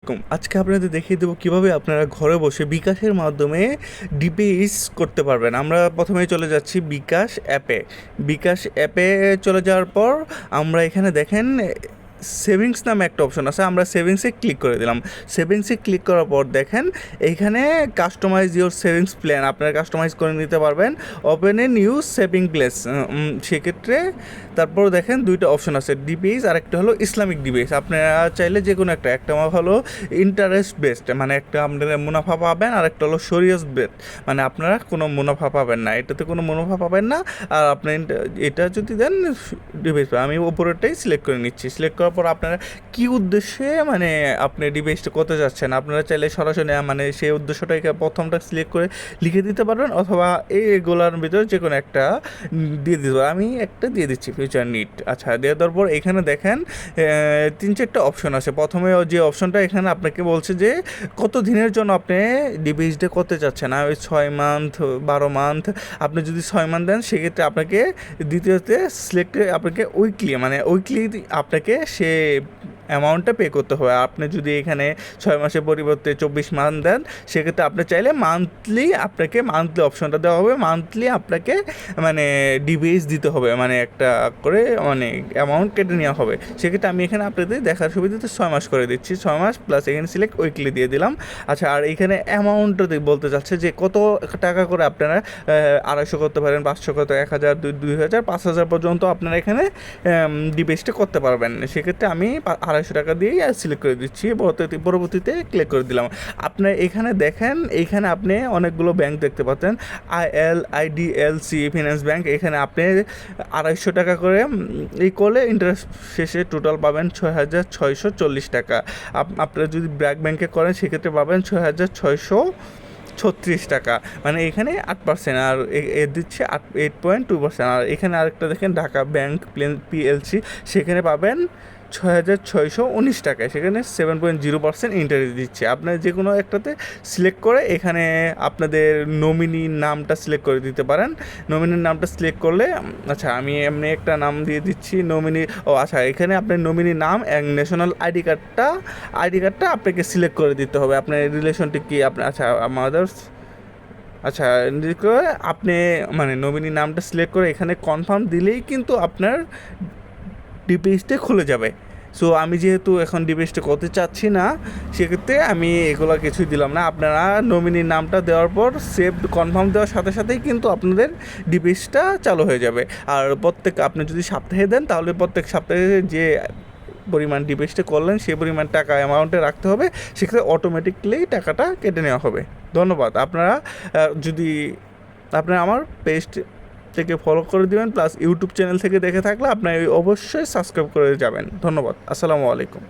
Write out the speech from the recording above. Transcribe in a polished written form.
আজকে আপনাদের দেখিয়ে দেবো কিভাবে আপনারা ঘরে বসে বিকাশের মাধ্যমে ডিপিএস করতে পারবেন। আমরা প্রথমেই চলে যাচ্ছি বিকাশ অ্যাপে চলে যাওয়ার পর আমরা এখানে দেখেন সেভিংস নামে একটা অপশন আছে, আমরা সেভিংসে ক্লিক করে দিলাম। সেভিংসে ক্লিক করার পর দেখেন এইখানে কাস্টমাইজ ইউর সেভিংস প্ল্যান আপনারা কাস্টমাইজ করে নিতে পারবেন। Open a new saving place, সেক্ষেত্রে তারপর দেখেন দুইটা অপশন আছে, ডিপিএস আর একটা হলো ইসলামিক ডিপিএস। আপনারা চাইলে যে কোনো একটা হলো ইন্টারেস্ট বেসড, মানে একটা আপনারা মুনাফা পাবেন, আর একটা হলো শরিয়ত বেসড, মানে আপনারা কোনো মুনাফা পাবেন না, এটাতে কোনো মুনাফা পাবেন না। আর আপনি এটা যদি দেন ডিভাইস, আমি ওপরেরটাই সিলেক্ট করে নিচ্ছি। সিলেক্ট করার পর আপনারা কী উদ্দেশ্যে মানে আপনি ডিভাইসটা করতে যাচ্ছেন, আপনারা চাইলে সরাসরি মানে সেই উদ্দেশ্যটাকে প্রথমটা সিলেক্ট করে লিখে দিতে পারবেন, অথবা এইগুলোর ভিতরে যে কোনো একটা দিয়ে দিতে পারবেন। আমি একটা দিয়ে দিচ্ছি ফিউচার নিড। আচ্ছা, দিয়ে দেওয়ার পর এখানে দেখেন 3-4টা অপশন আছে। প্রথমে যে অপশনটা এখানে আপনাকে বলছে যে কত দিনের জন্য আপনি ডিভাইসটা করতে চাচ্ছেন, ওই 6 মান্থ 12 মান্থ। আপনি যদি 6 মান্থ দেন সেক্ষেত্রে আপনাকে দ্বিতীয়তে সিলেক্টে আপনাকে উইকলি আপনাকে সে অ্যামাউন্টটা পে করতে হবে। আপনি যদি এখানে 6 মাসের পরিবর্তে 24 মান্থ দেন সেক্ষেত্রে আপনি চাইলে আপনাকে মান্থলি অপশনটা দেওয়া হবে, মান্থলি আপনাকে মানে ডিভিএস দিতে হবে, মানে একটা করে মানে অ্যামাউন্ট কেটে নেওয়া হবে। সেক্ষেত্রে আমি এখানে আপনাদের দেখার সুবিধাতে 6 মাস করে দিচ্ছি, 6 মাস প্লাস এখানে সিলেক্ট উইকলি দিয়ে দিলাম। আচ্ছা, আর এখানে অ্যামাউন্টটা বলতে চাচ্ছে যে কত টাকা করে আপনারা 250 করতে পারেন, 500 কত, 1000, 2000, 5000 পর্যন্ত আপনারা এখানে ডিভিএসটা করতে পারবেন। সেক্ষেত্রে আমি 250 টাকা দিয়েই সিলেক্ট করে দিচ্ছি, পরবর্তীতে ক্লিক করে দিলাম। আপনার এখানে দেখেন, এইখানে আপনি অনেকগুলো ব্যাংক দেখতে পাচ্ছেন, আইডিএলসি ফিনান্স ব্যাংক। এখানে আপনি 250 টাকা করে এই করলে ইন্টারেস্ট শেষে টোটাল পাবেন 6640 টাকা। আপনারা যদি ব্র্যাক ব্যাংকে করেন সেক্ষেত্রে পাবেন 6636 টাকা, মানে এখানে 8%, আর এর দিচ্ছে 8.2%। আর এখানে আরেকটা দেখেন ঢাকা ব্যাংক পিএলসি, সেখানে পাবেন 6619 টাকায়, সেখানে 7.0% ইন্টারেস্ট দিচ্ছে। আপনার যে কোনো একটাতে সিলেক্ট করে এখানে আপনাদের নমিনির নামটা সিলেক্ট করে দিতে পারেন। নমিনির নামটা সিলেক্ট করলে, আচ্ছা আমি এমনি একটা নাম দিয়ে দিচ্ছি নমিনি। আচ্ছা, এখানে আপনার নমিনির নাম ন্যাশনাল আইডি কার্ডটা আপনাকে সিলেক্ট করে দিতে হবে। আপনার রিলেশনটি কি আপনার, আচ্ছা মাদার্স, আচ্ছা আপনি মানে নমিনির নামটা সিলেক্ট করে এখানে কনফার্ম দিলেই কিন্তু আপনার ডিপিএসটা খুলে যাবে। সো আমি যেহেতু এখন ডিপিএসটা করতে চাচ্ছি না, সেক্ষেত্রে আমি এগুলো কিছুই দিলাম না। আপনারা নমিনির নামটা দেওয়ার পর সেভ কনফার্ম দেওয়ার সাথে সাথেই কিন্তু আপনাদের ডিপিএসটা চালু হয়ে যাবে। আর আপনি যদি সপ্তাহে দেন তাহলে প্রত্যেক সপ্তাহে যে পরিমাণ ডিপিএসটা করলেন সেই পরিমাণ টাকা অ্যামাউন্টে রাখতে হবে, সেক্ষেত্রে অটোমেটিকলি টাকাটা কেটে নেওয়া হবে। ধন্যবাদ। যদি আপনারা আমার পেজ থেকে ফলো করে দিবেন, প্লাস ইউটিউব চ্যানেল থেকে দেখে থাকলে আপনার অবশ্যই সাবস্ক্রাইব করে যাবেন। ধন্যবাদ। আসসালামু আলাইকুম।